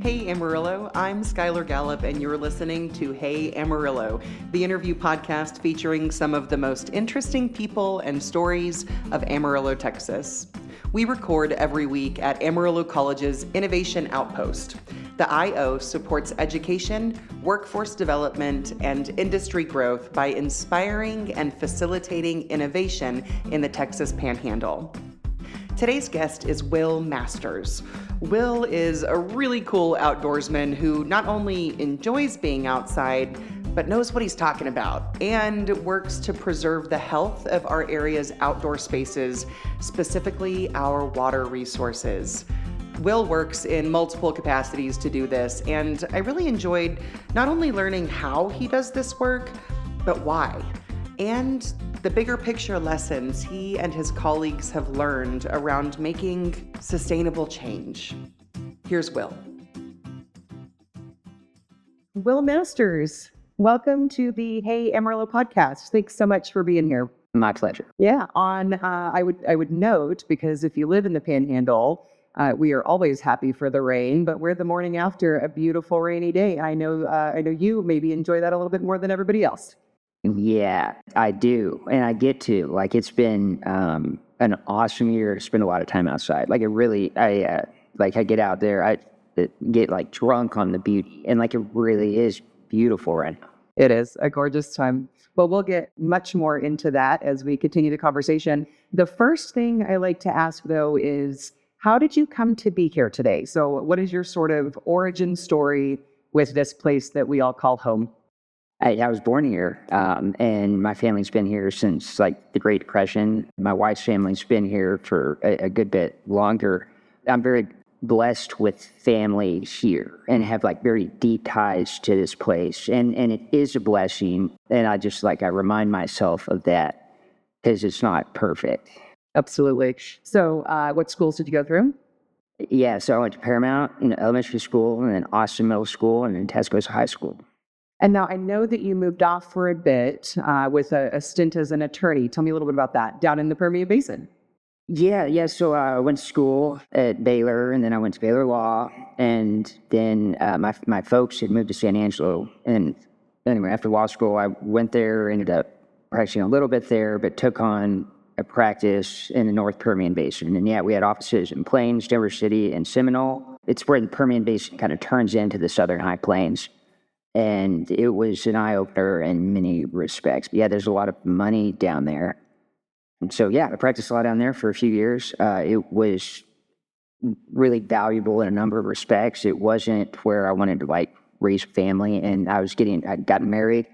Hey Amarillo, I'm Skylar Gallup, and you're listening to Hey Amarillo, the interview podcast featuring some of the most interesting people and stories of Amarillo, Texas. We record every week at Amarillo College's Innovation Outpost. The I.O. supports education, workforce development, and industry growth by inspiring and facilitating innovation in the Texas Panhandle. Today's guest is Will Masters. Will is a really cool outdoorsman who not only enjoys being outside, but knows what he's talking about and works to preserve the health of our area's outdoor spaces, specifically our water resources. Will works in multiple capacities to do this, and I really enjoyed not only learning how he does this work, but why, and the bigger picture lessons he and his colleagues have learned around making sustainable change. Here's Will. Will Masters, welcome to the Hey Amarillo podcast. Thanks so much for being here. My pleasure. Yeah, I would note, because if you live in the Panhandle, we are always happy for the rain, but we're the morning after a beautiful rainy day. I know you maybe enjoy that a little bit more than everybody else. Yeah, I do. And I get to. Like, it's been an awesome year to spend a lot of time outside. Like, I get out there, I get like drunk on the beauty. And like, it really is beautiful right now. It is a gorgeous time. Well, we'll get much more into that as we continue the conversation. The first thing I like to ask, though, is how did you come to be here today? So what is your sort of origin story with this place that we all call home? I was born here, and my family's been here since like the Great Depression. My wife's family's been here for a good bit longer. I'm very blessed with family here and have like very deep ties to this place. And it is a blessing. And I remind myself of that because it's not perfect. Absolutely. So what schools did you go through? Yeah, so I went to Paramount elementary school, and then Austin Middle School, and then Tesco's High School. And now I know that you moved off for a bit with a stint as an attorney. Tell me a little bit about that down in the Permian Basin. Yeah. So I went to school at Baylor, and then I went to Baylor Law, and then my folks had moved to San Angelo. And anyway, after law school, I went there, ended up practicing a little bit there, but took on a practice in the North Permian Basin. And yeah, we had offices in Plains, Denver City, and Seminole. It's where the Permian Basin kind of turns into the Southern High Plains. And it was an eye-opener in many respects. But yeah, there's a lot of money down there. And so, yeah, I practiced a lot down there for a few years. It was really valuable in a number of respects. It wasn't where I wanted to, like, raise a family, and I'd gotten married.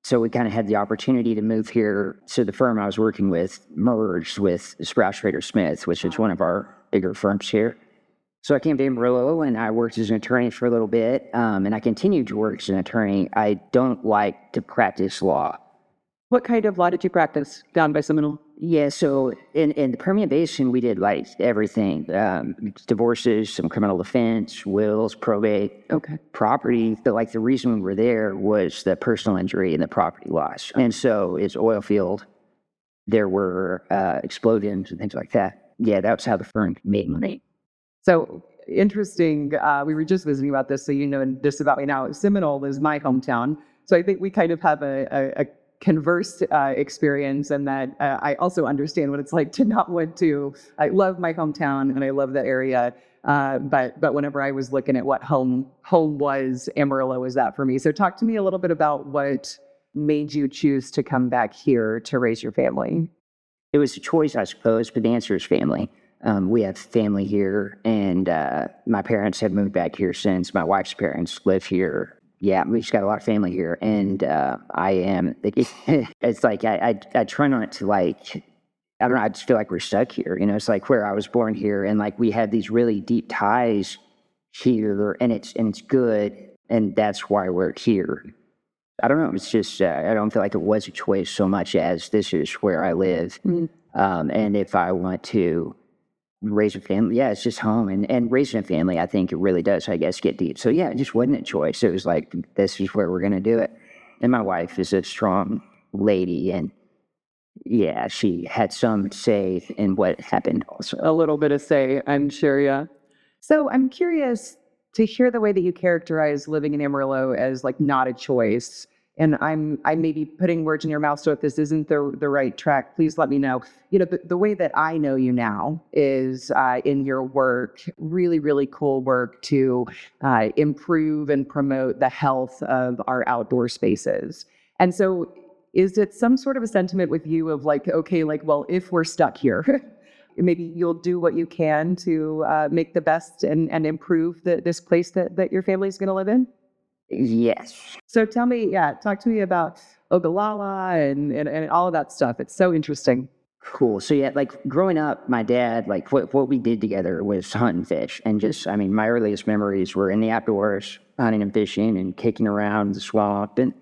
So we kind of had the opportunity to move here. So the firm I was working with merged with Sprouse Trader Smith, which is one of our bigger firms here. So I came to Amarillo, and I worked as an attorney for a little bit, and I continued to work as an attorney. I don't like to practice law. What kind of law did you practice down by Seminole? Yeah, so in the Permian Basin, we did like everything. Divorces, some criminal defense, wills, probate, property. But like the reason we were there was the personal injury and the property loss. And so it's oil field. There were explosions and things like that. Yeah, that was how the firm made money. So interesting. We were just visiting about this, so you know this about me now. Seminole is my hometown. So I think we kind of have a converse experience, and that I also understand what it's like to not want to. I love my hometown and I love that area, but whenever I was looking at what home was, Amarillo was that for me. So talk to me a little bit about what made you choose to come back here to raise your family. It was a choice, I suppose, but the answer is family. We have family here, and my parents have moved back here since. My wife's parents live here. Yeah, we just got a lot of family here, and it's like I try not to, like, I don't know, I just feel like we're stuck here. You know, it's like where I was born here, and like we have these really deep ties here, and it's good, and that's why we're here. I don't know, it's just, I don't feel like it was a choice so much as this is where I live. Mm-hmm. And if I want to raise a family, yeah, it's just home. And raising a family, I think it really does, I guess, get deep. So yeah, it just wasn't a choice. It was like, this is where we're going to do it. And my wife is a strong lady, and yeah, she had some say in what happened also. A little bit of say, I'm sure, yeah. So I'm curious, to hear the way that you characterize living in Amarillo as like not a choice, and I may be putting words in your mouth, so if this isn't the right track, please let me know. The way that I know you now is in your work, really, really cool work to improve and promote the health of our outdoor spaces. And so is it some sort of a sentiment with you of like, okay, like, well, if we're stuck here, maybe you'll do what you can to make the best and improve this place that your family's going to live in? Yes. So tell me, talk to me about Ogallala and all of that stuff. It's so interesting. Cool. So yeah, like growing up, my dad, like what we did together was hunt and fish. And just, I mean, my earliest memories were in the outdoors, hunting and fishing and kicking around the swamp and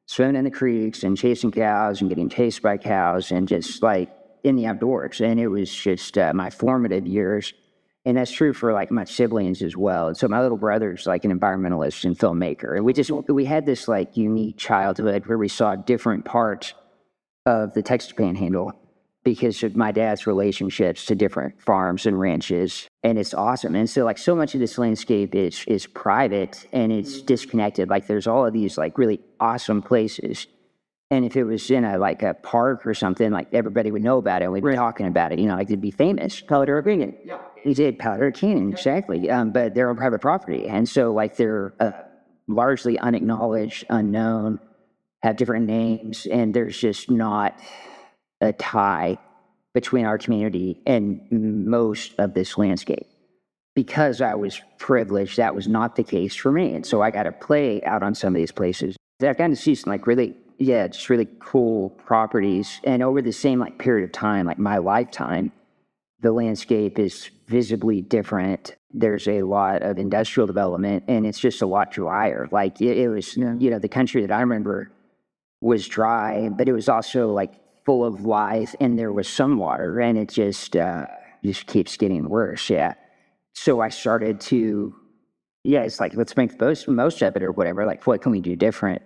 swimming in the creeks and chasing cows and getting chased by cows and just like in the outdoors. And it was just my formative years. And that's true for like my siblings as well. And so my little brother's like an environmentalist and filmmaker. And we had this like unique childhood where we saw different parts of the Texas Panhandle because of my dad's relationships to different farms and ranches. And it's awesome. And so like so much of this landscape is private and it's disconnected. Like there's all of these like really awesome places. And if it was in a park or something, like everybody would know about it and we'd be talking about it, like it'd be famous. Powder Canyon. Yeah. He did Powder Canyon, exactly. But they're on private property. And so like they're largely unacknowledged, unknown, have different names, and there's just not a tie between our community and most of this landscape. Because I was privileged, that was not the case for me. And so I got to play out on some of these places. I've gotten to see some like really, just really cool properties. And over the same like period of time, like my lifetime, the landscape is visibly different. There's a lot of industrial development and it's just a lot drier. Like it was, the country that I remember was dry, but it was also like full of life and there was some water and it just keeps getting worse. Yeah. So I started to, it's like, let's make the most of it or whatever. Like, what can we do different?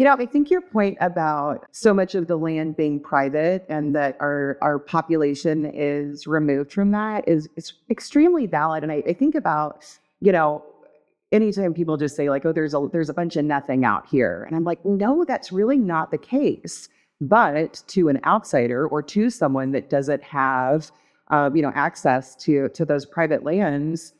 I think your point about so much of the land being private and that our population is removed from that is extremely valid. And I think about, anytime people just say like, oh, there's a bunch of nothing out here. And I'm like, no, that's really not the case. But to an outsider or to someone that doesn't have, access to those private lands,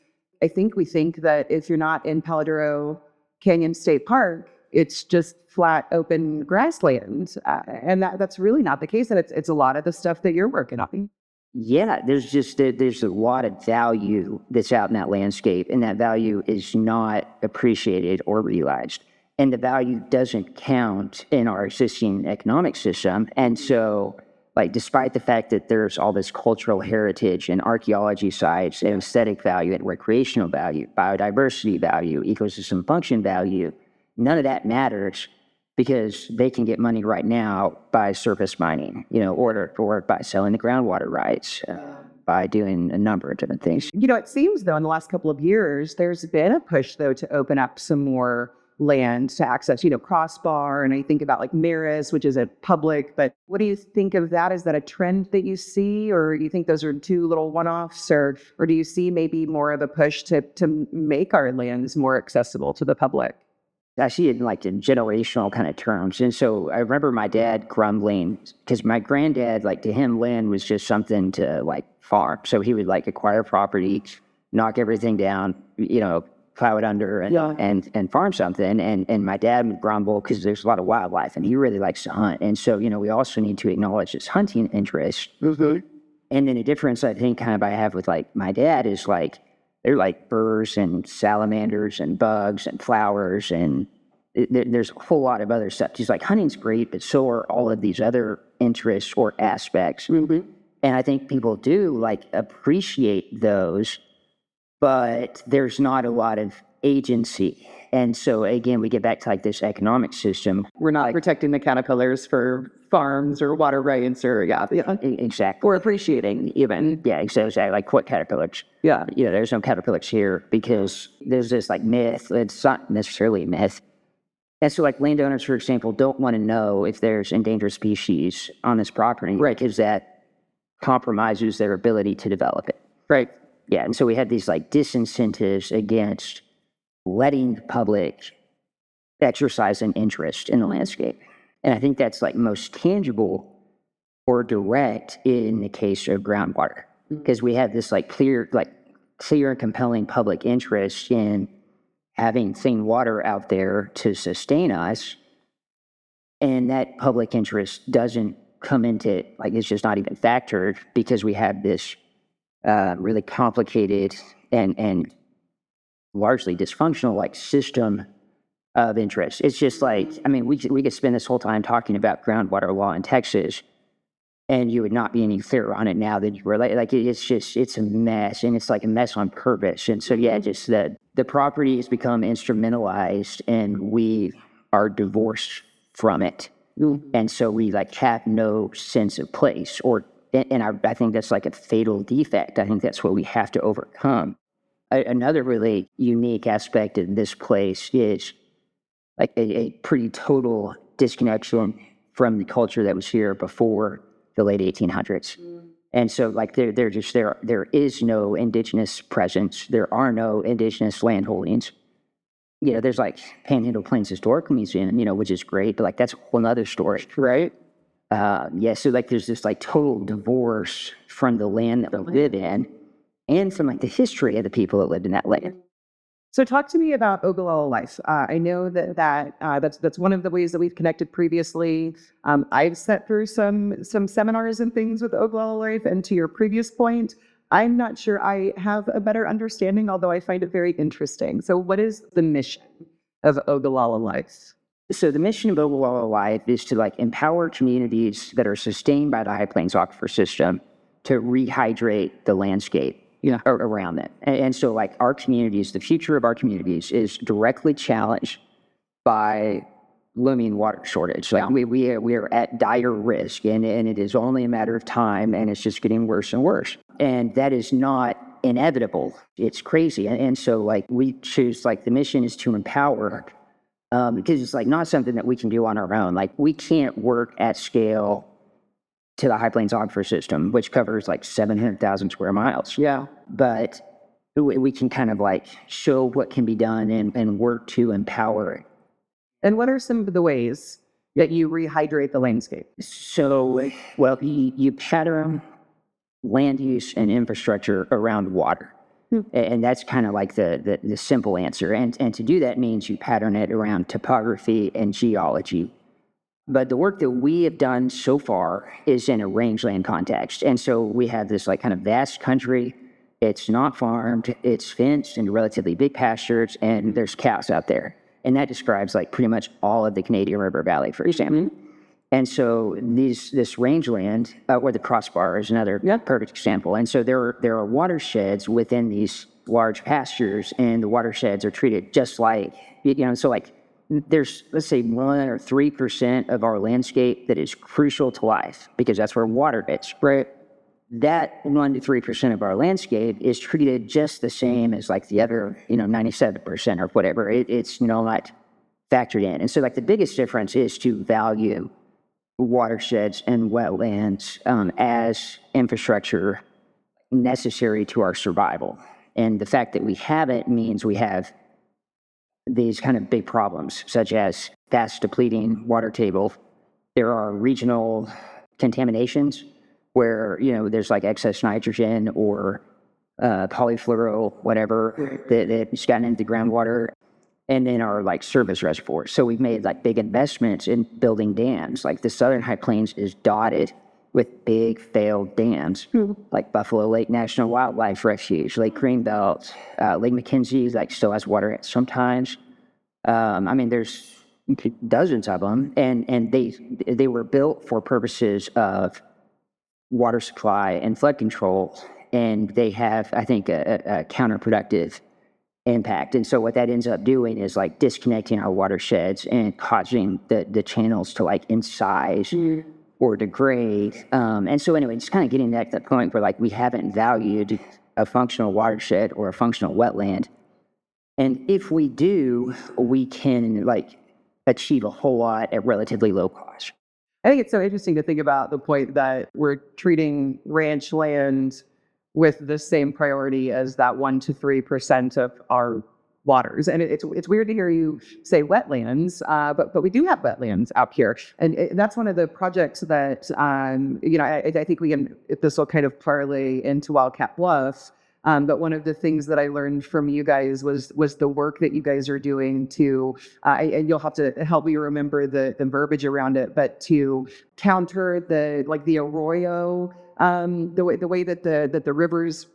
I think we think that if you're not in Paladuro Canyon State Park, it's just flat, open grassland. And that's really not the case. And it's a lot of the stuff that you're working on. Yeah, there's a lot of value that's out in that landscape, and that value is not appreciated or realized. And the value doesn't count in our existing economic system. And so, like, despite the fact that there's all this cultural heritage and archaeology sites and aesthetic value and recreational value, biodiversity value, ecosystem function value, none of that matters because they can get money right now by surface mining, or by selling the groundwater rights, by doing a number of different things. It seems, though, in the last couple of years, there's been a push, though, to open up some more land to access, Crossbar, and I think about like Maris, which is a public, but what do you think of that? Is that a trend that you see, or you think those are two little one-offs, or do you see maybe more of a push to make our lands more accessible to the public? I see it in like in generational kind of terms. And so I remember my dad grumbling because my granddad, like to him, land was just something to like farm. So he would like acquire property, knock everything down, plow it under and farm something. And my dad would grumble because there's a lot of wildlife and he really likes to hunt. And so, we also need to acknowledge his hunting interest. Mm-hmm. And then a difference I think kind of I have with like my dad is like, they're like burrs and salamanders and bugs and flowers and there's a whole lot of other stuff. He's like, hunting's great, but so are all of these other interests or aspects. Mm-hmm. And I think people do like appreciate those, but there's not a lot of agency. And so again, we get back to like this economic system. We're not protecting the caterpillars for farms or water rights or exactly. Or appreciating even. Yeah, exactly. Like what caterpillars? Yeah. There's no caterpillars here because there's this like myth. It's not necessarily a myth. And so like landowners, for example, don't want to know if there's endangered species on this property. Right. Because that compromises their ability to develop it. Right. Yeah. And so we had these like disincentives against letting the public exercise an interest in the landscape. And I think that's like most tangible or direct in the case of groundwater, because we have this clear and compelling public interest in having clean water out there to sustain us. And that public interest doesn't come into, it's just not even factored, because we have this really complicated and largely dysfunctional system of interest. It's just we could spend this whole time talking about groundwater law in Texas, and you would not be any clearer on it now than you were. It's a mess, and it's a mess on purpose. And so, just that the property has become instrumentalized, and we are divorced from it. And so we have no sense of place, and I think that's a fatal defect. I think that's what we have to overcome. Another really unique aspect of this place is a pretty total disconnection from the culture that was here before the late 1800s. And so there is no indigenous presence. There are no indigenous land holdings. There's Panhandle Plains Historical Museum, which is great, but that's a whole other story. Right. So there's this total divorce from the land that we live in, and from the history of the people that lived in that land. So talk to me about Ogallala life. I know that's one of the ways that we've connected previously. I've sat through some seminars and things with Ogallala life, and to your previous point, I'm not sure I have a better understanding, although I find it very interesting. So what is the mission of Ogallala life? So the mission of Ogallala life is to empower communities that are sustained by the High Plains Aquifer System to rehydrate the landscape around them. And so our communities, the future of our communities is directly challenged by looming water shortage. We are at dire risk, and it is only a matter of time, and it's just getting worse and worse. And that is not inevitable. It's crazy. And so we choose, the mission is to empower, because it's not something that we can do on our own. We can't work at scale to the High Plains Aquifer System, which covers 700,000 square miles. Yeah. But we can kind of show what can be done and work to empower it. And what are some of the ways that you rehydrate the landscape? So, you pattern land use and infrastructure around water. And that's kind of the simple answer. And to do that means you pattern it around topography and geology. But the work that we have done so far is in a rangeland context. And so we have this kind of vast country. It's not farmed, it's fenced into relatively big pastures, and there's cows out there. And that describes pretty much all of the Canadian River Valley, for example. And so this rangeland, or the crossbar is another perfect example. And so there are watersheds within these large pastures, and the watersheds are treated just there's, let's say, 1 or 3% of our landscape that is crucial to life, because that's where water is. Right. That 1 to 3% of our landscape is treated just the same as the other, 97% or whatever. It's not factored in. And so the biggest difference is to value watersheds and wetlands as infrastructure necessary to our survival. And the fact that we have it means we have these kind of big problems, such as fast depleting water table. There are regional contaminations where, there's excess nitrogen or polyfluoro, whatever, that's gotten into the groundwater. And then our surface reservoirs. So we've made big investments in building dams. The Southern High Plains is dotted with big failed dams, like Buffalo Lake National Wildlife Refuge, Lake Greenbelt, Lake McKenzie, still has water sometimes. There's dozens of them, and they were built for purposes of water supply and flood control, and they have, I think, a counterproductive impact. And so what that ends up doing is disconnecting our watersheds and causing the channels to incise or degrade. And so anyway, it's kind of getting at that point where we haven't valued a functional watershed or a functional wetland. And if we do, we can achieve a whole lot at relatively low cost. I think it's so interesting to think about the point that we're treating ranch land with the same priority as that 1 to 3% of our waters. And it's weird to hear you say wetlands, but we do have wetlands out here. And that's one of the projects that, I think we can, if this will kind of parlay into Wildcat Bluff. But one of the things that I learned from you guys was the work that you guys are doing to, and you'll have to help me remember the verbiage around it, but to counter the arroyo, the way that the rivers,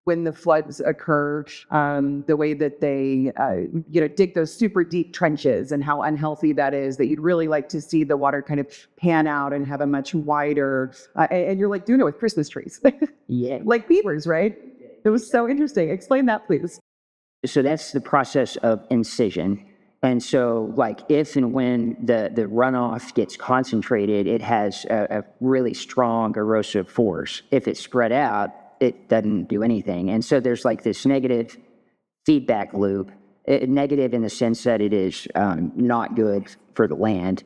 when the floods occur, the way that they, dig those super deep trenches, and how unhealthy that is, that you'd really like to see the water kind of pan out and have a much wider, and you're like doing it with Christmas trees. Yeah. Like beavers, right? It was so interesting. Explain that, please. So that's the process of incision. And so, like, if and when the runoff gets concentrated, it has a really strong erosive force. If it's spread out, it doesn't do anything. And so there's like this negative feedback loop, negative in the sense that it is not good for the land,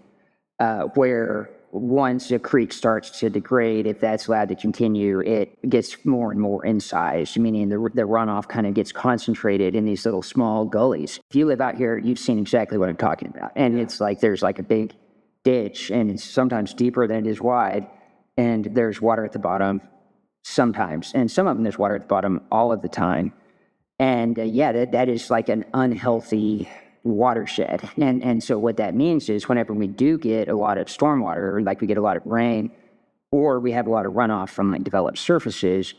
where once a creek starts to degrade, if that's allowed to continue, it gets more and more incised, meaning the runoff kind of gets concentrated in these little small gullies. If you live out here, you've seen exactly what I'm talking about. And it's like there's like a big ditch, and it's sometimes deeper than it is wide, and there's water at the bottom sometimes. And some of them, there's water at the bottom all of the time. And that is like an unhealthy watershed. And so what that means is whenever we do get a lot of stormwater, or like we get a lot of rain, or we have a lot of runoff from like developed surfaces,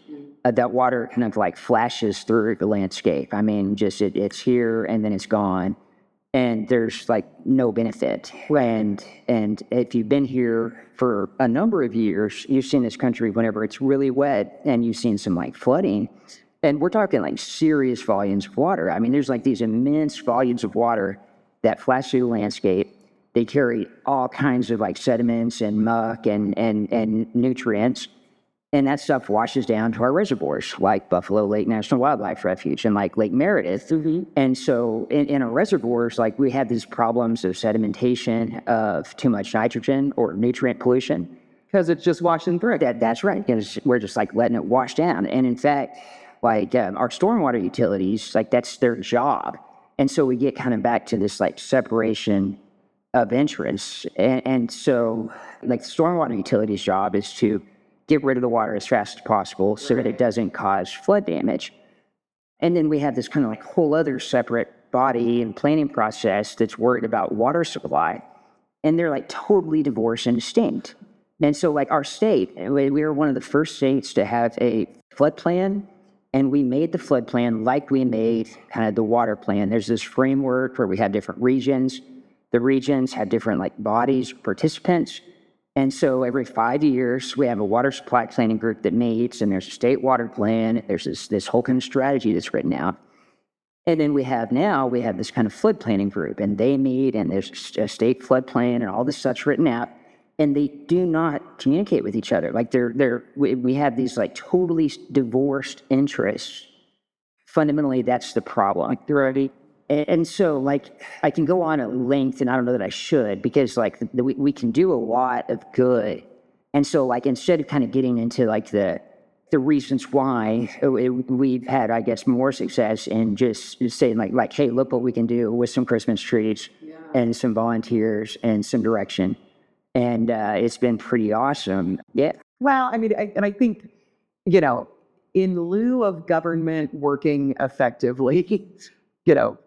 that water kind of like flashes through the landscape. I mean, just it's here and then it's gone, and there's like no benefit. And if you've been here for a number of years, you've seen this country whenever it's really wet, and you've seen some like flooding. And we're talking like serious volumes of water. I mean, there's like these immense volumes of water that flash through the landscape. They carry all kinds of like sediments and muck and nutrients. And that stuff washes down to our reservoirs, like Buffalo Lake National Wildlife Refuge and like Lake Meredith. Mm-hmm. And so in our reservoirs, like we have these problems of sedimentation, of too much nitrogen or nutrient pollution. Because it's just washing through. That's right. We're just like letting it wash down. And in fact, like our stormwater utilities, like that's their job. And so we get kind of back to this like separation of interests. And so like the stormwater utilities job is to get rid of the water as fast as possible so that it doesn't cause flood damage. And then we have this kind of like whole other separate body and planning process that's worried about water supply. And they're like totally divorced and distinct. And so like our state, we were one of the first states to have a flood plan. And we made the flood plan like we made kind of the water plan. There's this framework where we have different regions. The regions have different like bodies, participants. And so every 5 years, we have a water supply planning group that meets, and there's a state water plan. There's this whole kind of strategy that's written out. And then we have this kind of flood planning group, and they meet, and there's a state flood plan and all this stuff's written out. And they do not communicate with each other. Like we have these like totally divorced interests. Fundamentally, that's the problem. Like they're already, and so like I can go on at length, and I don't know that I should, because like we can do a lot of good. And so like instead of kind of getting into like the reasons why, we've had, I guess, more success in just saying like, hey, look what we can do with some Christmas trees and some volunteers and some direction. And it's been pretty awesome. Yeah. Well, I mean, I think, in lieu of government working effectively,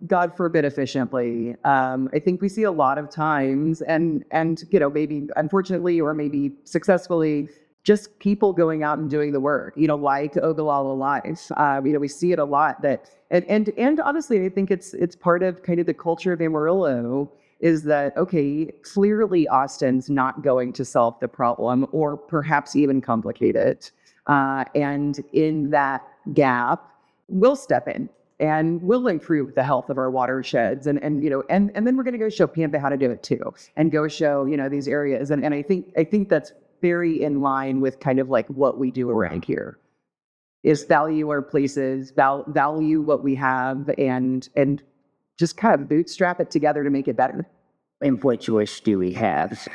God forbid efficiently, I think we see a lot of times, and maybe unfortunately or maybe successfully, just people going out and doing the work, like Ogallala Life. We see it a lot and honestly, I think it's part of kind of the culture of Amarillo, is that, okay, clearly Austin's not going to solve the problem or perhaps even complicate it. And in that gap, we'll step in and we'll improve the health of our watersheds. And then we're going to go show Pampa how to do it too, and go show, these areas. And I think that's very in line with kind of like what we do around here, is value our places, value what we have, and just kind of bootstrap it together to make it better. And what choice do we have?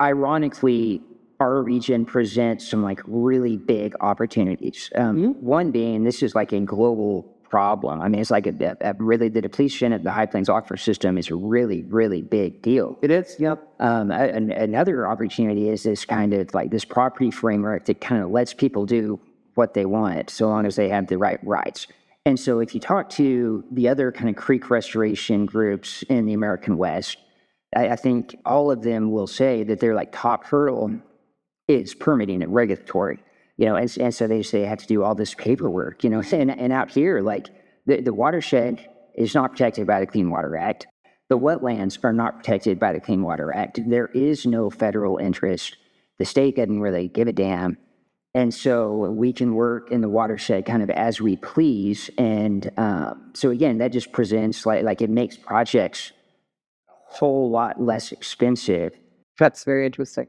Ironically, our region presents some like really big opportunities. One being, this is like a global problem. I mean, it's like really the depletion of the High Plains Aquifer system is a really, really big deal. It is, yep. Another opportunity is this kind of like this property framework that kind of lets people do what they want so long as they have the right rights. And so if you talk to the other kind of creek restoration groups in the American West, I think all of them will say that their like top hurdle is permitting and regulatory, and so they say they have to do all this paperwork, and out here, like the watershed is not protected by the Clean Water Act. The wetlands are not protected by the Clean Water Act. There is no federal interest. The state doesn't really give a damn. And so we can work in the watershed kind of as we please. And so again, that just presents like it makes projects a whole lot less expensive. That's very interesting.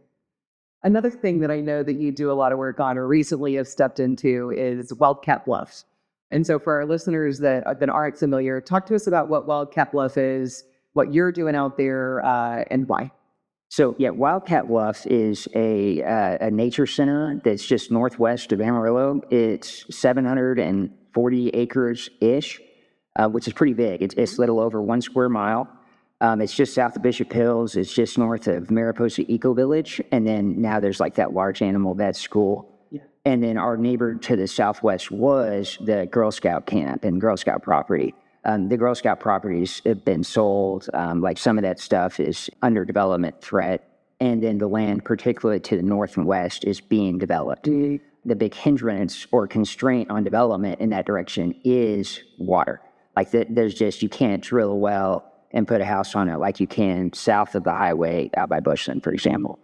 Another thing that I know that you do a lot of work on or recently have stepped into is Wildcat Bluff. And so for our listeners that aren't familiar, talk to us about what Wildcat Bluff is, what you're doing out there, and why. So yeah, Wildcat Bluff is a nature center that's just northwest of Amarillo. It's 740 acres-ish, which is pretty big. It's a little over 1 square mile. It's just south of Bishop Hills. It's just north of Mariposa Eco Village. And then now there's like that large animal vet school. Yeah. And then our neighbor to the southwest was the Girl Scout camp and Girl Scout property. The Girl Scout properties have been sold. Like some of that stuff is under development threat. And then the land, particularly to the north and west, is being developed. Mm-hmm. The big hindrance or constraint on development in that direction is water. Like there's just, you can't drill a well and put a house on it like you can south of the highway out by Bushland, for example.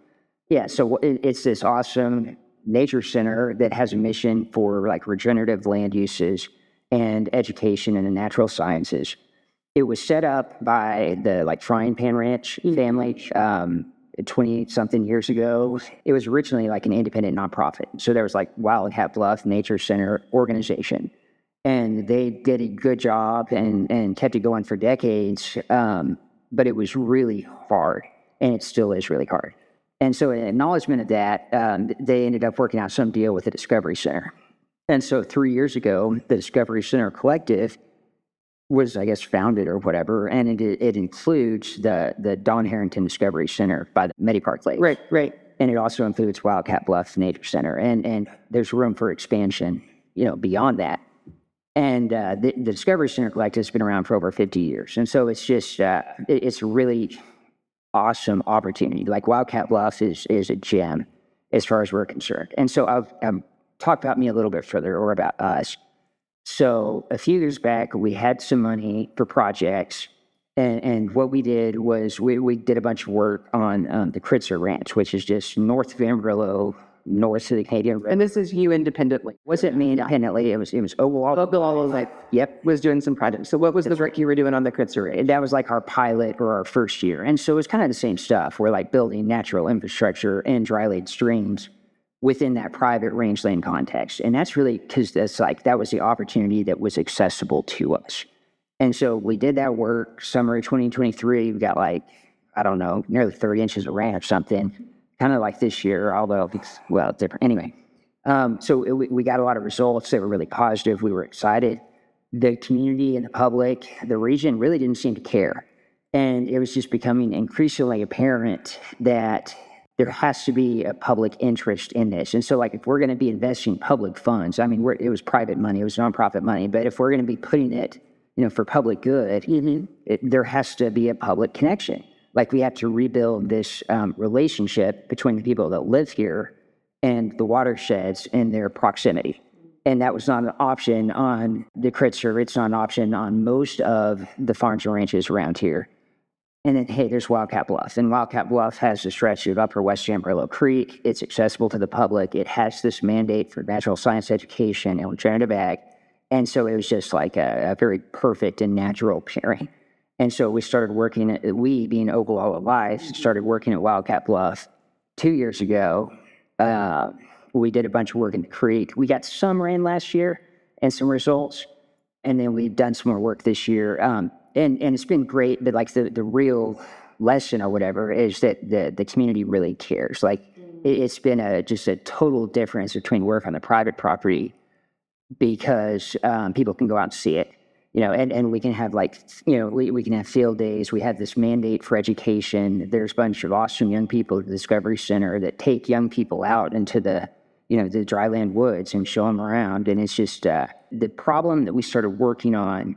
Yeah, so it's this awesome nature center that has a mission for like regenerative land uses and education in the natural sciences. It was set up by the like Frying Pan Ranch family 20-something years ago. It was originally like an independent nonprofit. So there was like Wildcat Bluff Nature Center organization. And they did a good job and kept it going for decades, but it was really hard, and it still is really hard. And so in acknowledgement of that, they ended up working out some deal with the Discovery Center. And so 3 years ago, the Discovery Center Collective was, I guess, founded or whatever, and it includes the Don Harrington Discovery Center by the Medipark Lake. Right. And it also includes Wildcat Bluff Nature Center, and there's room for expansion, beyond that. And the Discovery Center Collective has been around for over 50 years. And so it's just, it's a really awesome opportunity. Like Wildcat Bluff is a gem as far as we're concerned. And so I'll talk about me a little bit further, or about us. So a few years back, we had some money for projects. And what we did was we did a bunch of work on the Kritzer Ranch, which is just north of Amarillo, north of the Canadian River. And this is you independently? Wasn't me independently. It was Ogallala. Ogallala, yep, was doing some projects. So what was the work you were doing on the Kritzer Ranch? That was like our pilot or our first year. And so it was kind of the same stuff. We're like building natural infrastructure and dry laid streams within that private rangeland context. And that's really because that was the opportunity that was accessible to us. And so we did that work. Summer of 2023, we got nearly 30 inches of rain or something. Kind of like this year, although it's different. Anyway, so we got a lot of results that were really positive. We were excited. The community and the public, the region really didn't seem to care. And it was just becoming increasingly apparent that there has to be a public interest in this. And so if we're going to be investing public funds, I mean, it was private money, it was nonprofit money, but if we're going to be putting it, for public good, there has to be a public connection. Like we have to rebuild this relationship between the people that live here and the watersheds and their proximity. And that was not an option on the Kritzer. It's not an option on most of the farms and ranches around here. And then, hey, there's Wildcat Bluff. And Wildcat Bluff has a stretch of upper West Amarillo Creek. It's accessible to the public. It has this mandate for natural science education and regenerative ag. And so it was just like a very perfect and natural pairing. And so we started working, we being Ogallala Life, started working at Wildcat Bluff 2 years ago. We did a bunch of work in the creek. We got some rain last year and some results. And then we've done some more work this year. And it's been great, but the real lesson or whatever is that the community really cares. It's been just a total difference between work on the private property because people can go out and see it. And we can have we can have field days. We have this mandate for education. There's a bunch of awesome young people at the Discovery Center that take young people out into the dryland woods and show them around. And it's just the problem that we started working on.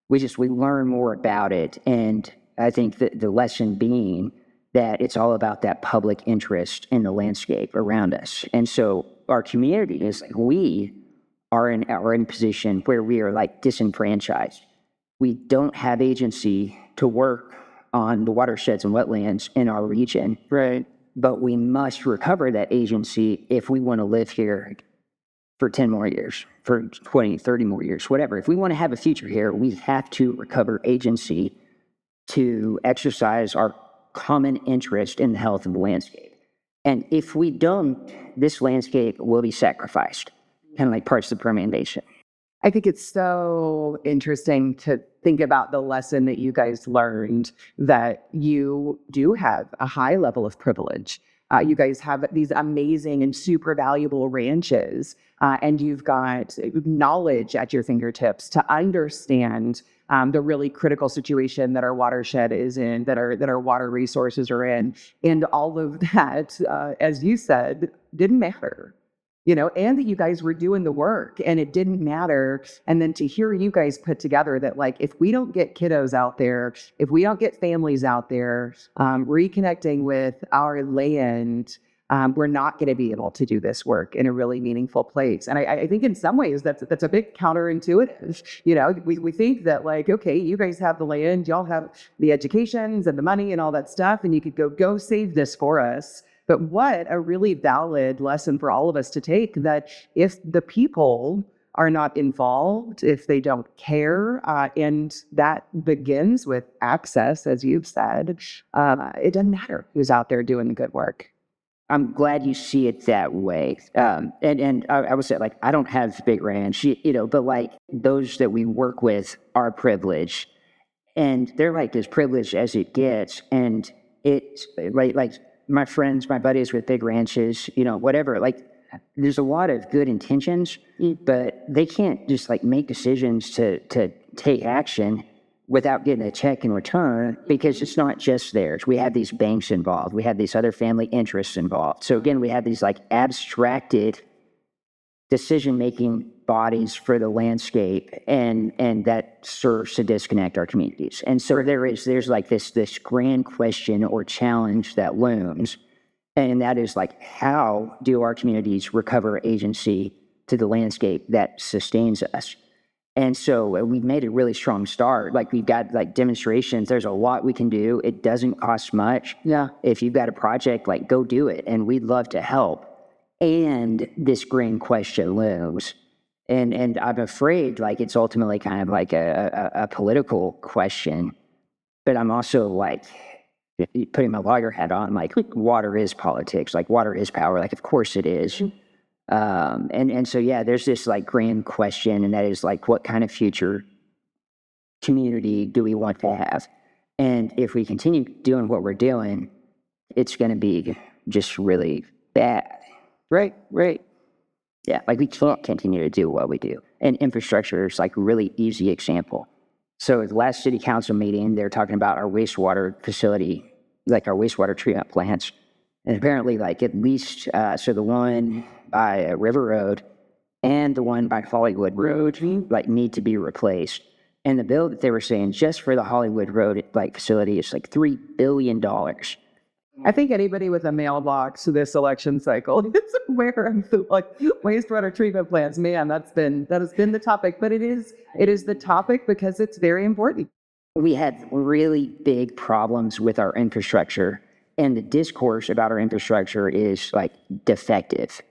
We learn more about it. And I think that the lesson being that it's all about that public interest in the landscape around us. And so our community is we are in a position where we are disenfranchised. We don't have agency to work on the watersheds and wetlands in our region. Right. But we must recover that agency if we want to live here for 10 more years, for 20, 30 more years, whatever. If we want to have a future here, we have to recover agency to exercise our common interest in the health of the landscape. And if we don't, this landscape will be sacrificed, kind of like parts of the Permian Basin. I think it's so interesting to think about the lesson that you guys learned, that you do have a high level of privilege. You guys have these amazing and super valuable ranches, and you've got knowledge at your fingertips to understand the really critical situation that our watershed is in, that our water resources are in. And all of that, as you said, didn't matter. And that you guys were doing the work and it didn't matter. And then to hear you guys put together that, if we don't get kiddos out there, if we don't get families out there, reconnecting with our land, we're not going to be able to do this work in a really meaningful place. And I think in some ways that's a bit counterintuitive. We think that okay, you guys have the land, y'all have the educations and the money and all that stuff, and you could go save this for us. But what a really valid lesson for all of us to take, that if the people are not involved, if they don't care, and that begins with access, as you've said, it doesn't matter who's out there doing the good work. I'm glad you see it that way. And I would say, I don't have a big ranch, but those that we work with are privileged, and they're as privileged as it gets. And it's my friends, my buddies with big ranches, whatever, there's a lot of good intentions, but they can't just make decisions to take action without getting a check in return, because it's not just theirs. We have these banks involved. We have these other family interests involved. So again, we have these abstracted decision-making bodies for the landscape, and that serves to disconnect our communities. And so there's this grand question or challenge that looms, and that is how do our communities recover agency to the landscape that sustains us? And so we've made a really strong start. We've got demonstrations. There's a lot we can do. It doesn't cost much. Yeah. If you've got a project, go do it, and we'd love to help. And this grand question looms. And I'm afraid it's ultimately kind of a political question, but I'm also putting my lawyer hat on, water is politics, water is power, of course it is. And so, yeah, there's this grand question, and that is what kind of future community do we want to have? And if we continue doing what we're doing, it's going to be just really bad. Right. Yeah, we can't continue to do what we do. And infrastructure is a really easy example. So at the last city council meeting, they're talking about our wastewater facility, our wastewater treatment plants. And apparently, at least, so the one by River Road and the one by Hollywood Road, need to be replaced. And the bill that they were saying just for the Hollywood Road, facility is $3 billion. I think anybody with a mailbox this election cycle is aware of the wastewater treatment plants. Man, that has been the topic, but it is the topic because it's very important. We had really big problems with our infrastructure, and the discourse about our infrastructure is defective.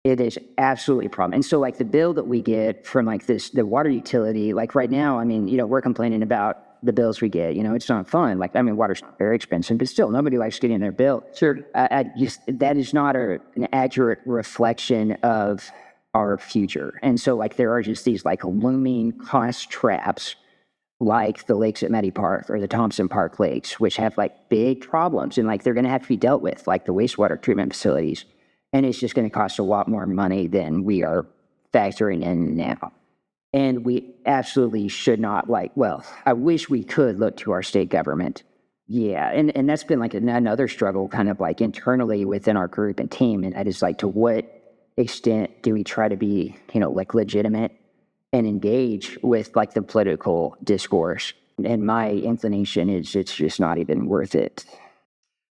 It is absolutely a problem. And so the bill that we get from the water utility, right now, we're complaining about the bills we get. It's not fun. Water's not very expensive, but still, nobody likes getting their bill. Sure. That is not an accurate reflection of our future. And so, there are just these looming cost traps, the lakes at Meddy Park or the Thompson Park lakes, which have big problems, and they're going to have to be dealt with, the wastewater treatment facilities. And it's just going to cost a lot more money than we are factoring in now. And we absolutely should not I wish we could look to our state government. Yeah, and that's been like another struggle kind of like internally within our group and team. And that is like, to what extent do we try to be, like legitimate and engage with like the political discourse? And my inclination is it's just not even worth it.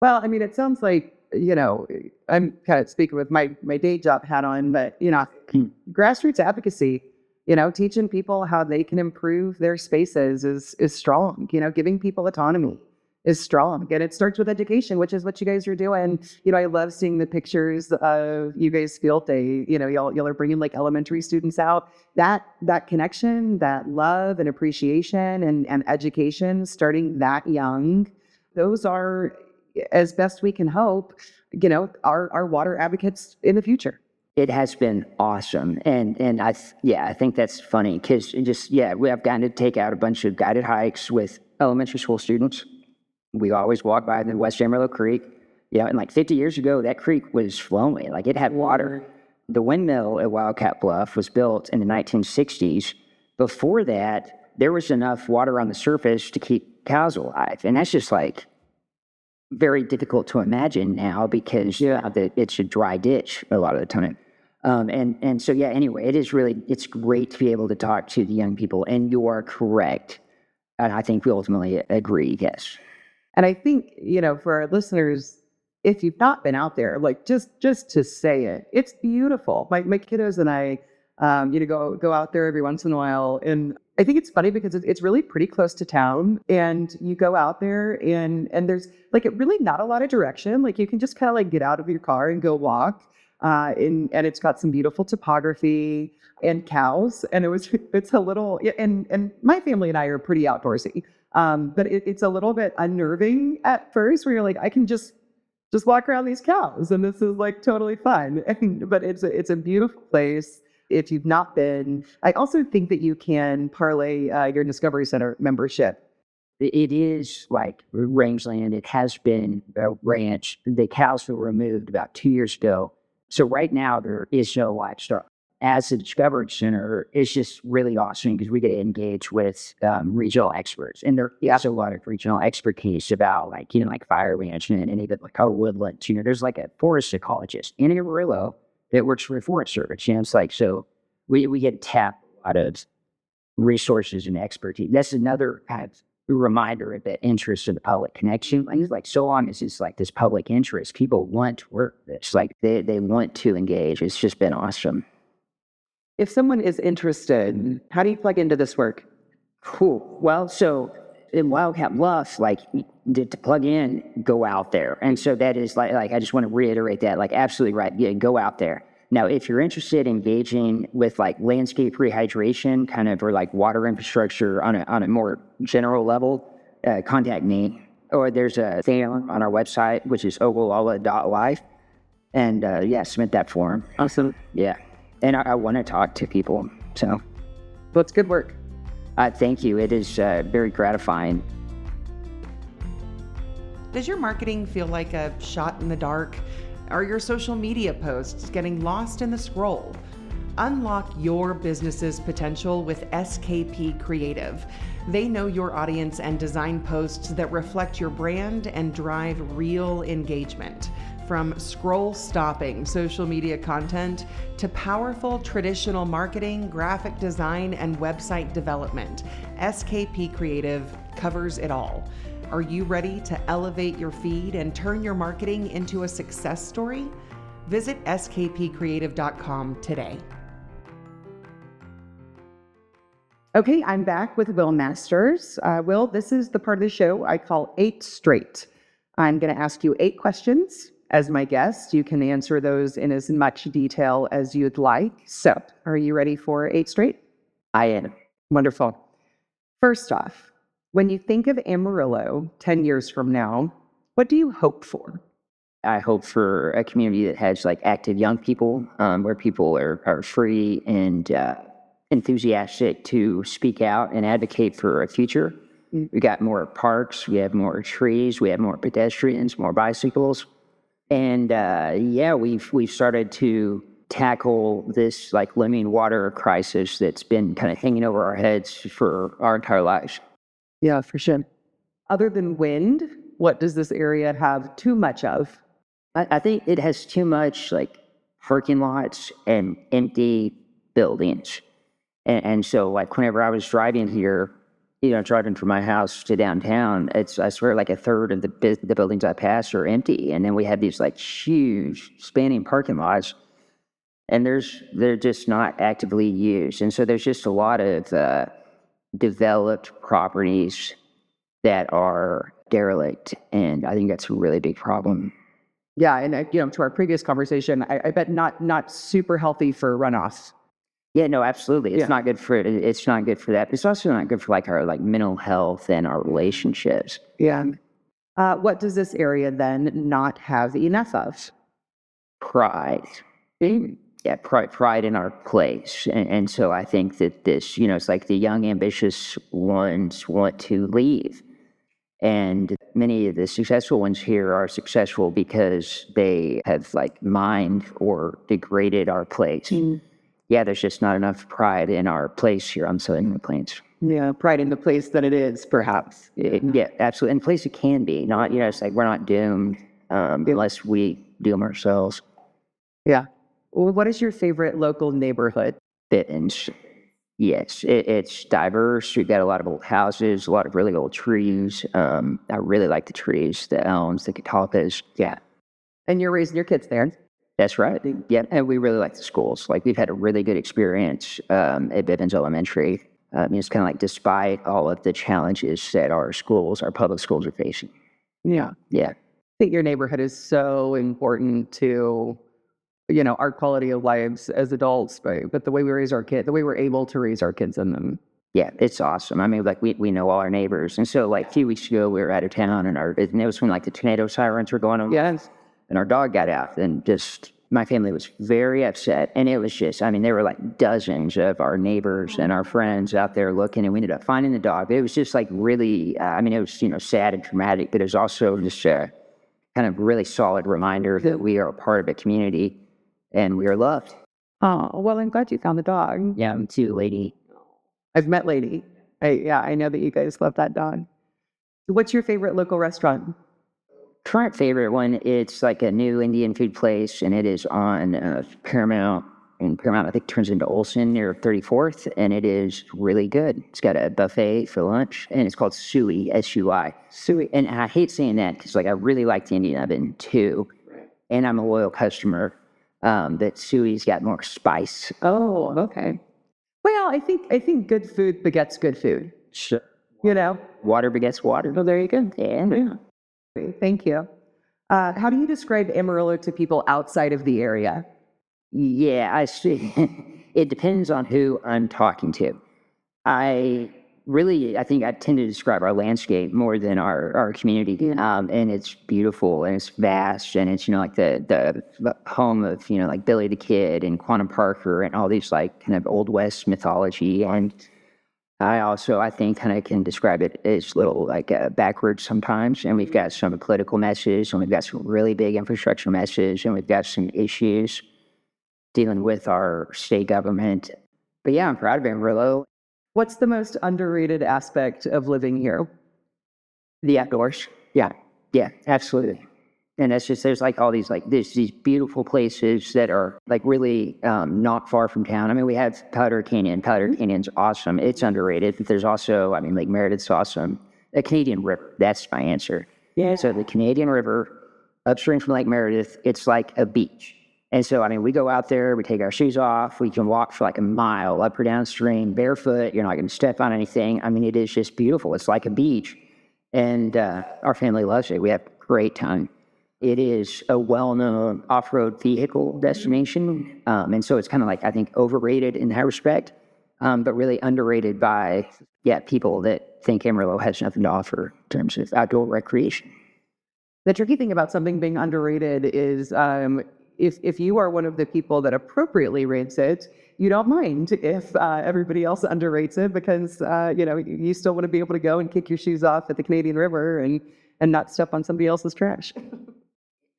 Well, I mean, it sounds like, I'm kind of speaking with my day job hat on, but, grassroots advocacy, teaching people how they can improve their spaces is strong. Giving people autonomy is strong. And it starts with education, which is what you guys are doing. I love seeing the pictures of you guys field day. Y'all are bringing like elementary students out. That connection, that love and appreciation and education starting that young, those are, as best we can hope, our water advocates in the future. It has been awesome. And I think that's funny because we have gotten to take out a bunch of guided hikes with elementary school students. We always walk by the West Amarillo Creek. And like 50 years ago, that creek was flowing. Like, it had water. The windmill at Wildcat Bluff was built in the 1960s. Before that, there was enough water on the surface to keep cows alive. And that's just like very difficult to imagine now because it's a dry ditch a lot of the time. Anyway, it's great to be able to talk to the young people, and you are correct. And I think we ultimately agree, yes. And I think, for our listeners, if you've not been out there, like just to say it, it's beautiful. My kiddos and I, go out there every once in a while. And I think it's funny because it's really pretty close to town, and you go out there and there's like really not a lot of direction. Like, you can just kind of like get out of your car and go walk. And it's got some beautiful topography and cows. And it's a little, and my family and I are pretty outdoorsy. But it's a little bit unnerving at first, where you're like, I can just walk around these cows, and this is like totally fun. But it's a beautiful place. If you've not been, I also think that you can parlay your Discovery Center membership. It is like rangeland. It has been a ranch. The cows were removed about 2 years ago. So right now there is no livestock. As a Discovery Center, it's just really awesome because we get to engage with regional experts. And there is a lot of regional expertise about like fire management and even like our woodlands. There's like a forest ecologist in Amarillo that works for the Forest Service. It's like, so we get to tap a lot of resources and expertise. That's another kind of reminder of that interest in the public connection. Like so long as it's like this public interest, people want to work this. Like they want to engage. It's just been awesome. If someone is interested, how do you plug into this work? Cool. Well, so in Wildcat Bluff, like to plug in, go out there. And so that is like I just want to reiterate that, like absolutely right. Yeah, go out there. Now, if you're interested in engaging with like landscape rehydration, kind of, or like water infrastructure on a more general level, contact me. Or there's a thing on our website, which is ogallala.life. And submit that form. Awesome. Yeah. And I want to talk to people. So, well, it's good work. Thank you. It is very gratifying. Does your marketing feel like a shot in the dark? Are your social media posts getting lost in the scroll? Unlock your business's potential with SKP Creative. They know your audience and design posts that reflect your brand and drive real engagement. From scroll-stopping social media content to powerful traditional marketing, graphic design, and website development, SKP Creative covers it all. Are you ready to elevate your feed and turn your marketing into a success story? Visit skpcreative.com today. Okay, I'm back with Will Masters. Will, this is the part of the show I call 8 Straight. I'm going to ask you 8 questions. As my guest, you can answer those in as much detail as you'd like. So, are you ready for 8 Straight? I am. Wonderful. First off, when you think of Amarillo 10 years from now, what do you hope for? I hope for a community that has like active young people, where people are free and enthusiastic to speak out and advocate for a future. We got more parks, we have more trees, we have more pedestrians, more bicycles. And we've started to tackle this like looming water crisis that's been kind of hanging over our heads for our entire lives. Yeah, for sure. Other than wind, what does this area have too much of? I think it has too much like parking lots and empty buildings. And so like whenever I was driving here, driving from my house to downtown, I swear like a third of the buildings I pass are empty. And then we have these like huge spanning parking lots, and they're just not actively used. And so there's just a lot of developed properties that are derelict. And I think that's a really big problem. Yeah, and to our previous conversation, I bet not super healthy for runoff. Yeah, no, absolutely. It's not good for it. It's not good for that. It's also not good for like our like mental health and our relationships. Yeah. What does this area then not have enough of? Pride. Yeah, pride in our place. And so I think that this, it's like the young, ambitious ones want to leave. And many of the successful ones here are successful because they have like mined or degraded our place. Yeah, there's just not enough pride in our place here on Southern Plains. Yeah, pride in the place that it is, perhaps. Yeah, absolutely. And place it can be. Not, it's like we're not doomed unless we doom ourselves. Yeah. Well, what is your favorite local neighborhood? Bittens. Yes, it's diverse. We've got a lot of old houses, a lot of really old trees. I really like the trees, the elms, the catalpas. Yeah. And you're raising your kids there? That's right. Yeah, and we really like the schools. Like we've had a really good experience at Bivens Elementary. It's kind of like despite all of the challenges that our public schools are facing. Yeah. Yeah. I think your neighborhood is so important to our quality of lives as adults, but the way we raise our kids, the way we're able to raise our kids in them. Yeah, it's awesome. I mean, like we know all our neighbors. And so like a few weeks ago, we were out of town and it was when like the tornado sirens were going on. Yes. And our dog got out and just, my family was very upset. And it was just, there were like dozens of our neighbors and our friends out there looking, and we ended up finding the dog. But it was just like really, it was, sad and traumatic, but it was also just a kind of really solid reminder that we are a part of a community and we are loved. Oh, well, I'm glad you found the dog. Yeah, me too, Lady. I've met Lady. I know that you guys love that dog. What's your favorite local restaurant? Current favorite one, it's like a new Indian food place, and it is on Paramount. And Paramount, I think, turns into Olson near 34th, and it is really good. It's got a buffet for lunch, and it's called Sui, S-U-I. Sui. And I hate saying that because, I really like the Indian oven, too. Right. And I'm a loyal customer. But Sui's got more spice. Oh, okay. Well, I think good food begets good food. Sure. Water begets water. Well, there you go. Yeah. Thank you. How do you describe Amarillo to people outside of the area? Yeah, I see. It depends on who I'm talking to. I think I tend to describe our landscape more than our community. And it's beautiful and it's vast, and it's, like the home of, like Billy the Kid and Quantum Parker and all these like kind of Old West mythology. And I think kind of can describe it as a little like backwards sometimes. And we've got some political messes, and we've got some really big infrastructure messes, and we've got some issues dealing with our state government. But yeah, I'm proud of Amarillo. What's the most underrated aspect of living here? The outdoors. Yeah, absolutely. And that's just, there's like all these, like these beautiful places that are like really not far from town. We have Powder Canyon. Powder Canyon's awesome. It's underrated. But there's also, Lake Meredith's awesome. The Canadian River, that's my answer. Yeah. So the Canadian River, upstream from Lake Meredith, it's like a beach. And so, we go out there, we take our shoes off, we can walk for like a mile up or downstream, barefoot, you're not going to step on anything. It is just beautiful. It's like a beach. And our family loves it. We have a great time. It is a well-known off-road vehicle destination. And so it's kind of like, I think, overrated in that respect, but really underrated by, people that think Amarillo has nothing to offer in terms of outdoor recreation. The tricky thing about something being underrated is if you are one of the people that appropriately rates it, you don't mind if everybody else underrates it, because you still want to be able to go and kick your shoes off at the Canadian River and not step on somebody else's trash.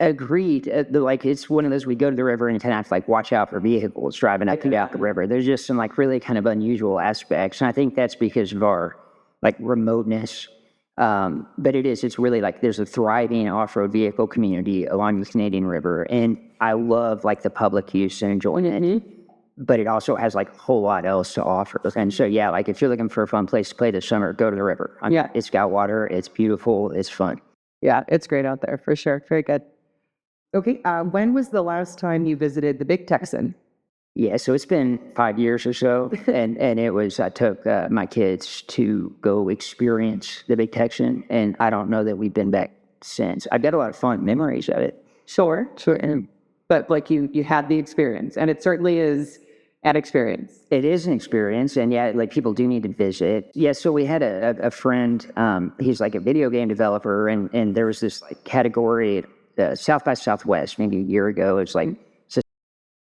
Agreed. Like it's one of those, we go to the river and kind of have to like watch out for vehicles driving up and down the river. There's just some like really kind of unusual aspects. And I think that's because of our like remoteness. But it's really like there's a thriving off-road vehicle community along the Canadian River. And I love like the public use and enjoying it. But it also has like a whole lot else to offer. And so, yeah, like if you're looking for a fun place to play this summer, go to the river. It's got water, it's beautiful, it's fun. Yeah, it's great out there for sure. Very good. Okay, when was the last time you visited the Big Texan? Yeah, so it's been 5 years or so, and I took my kids to go experience the Big Texan, and I don't know that we've been back since. I've got a lot of fond memories of it. Sure. But like you had the experience, and it certainly is an experience. It is an experience, and yeah, like people do need to visit. Yeah, so we had a friend, he's like a video game developer, and there was this like category at South by Southwest maybe a year ago. It's like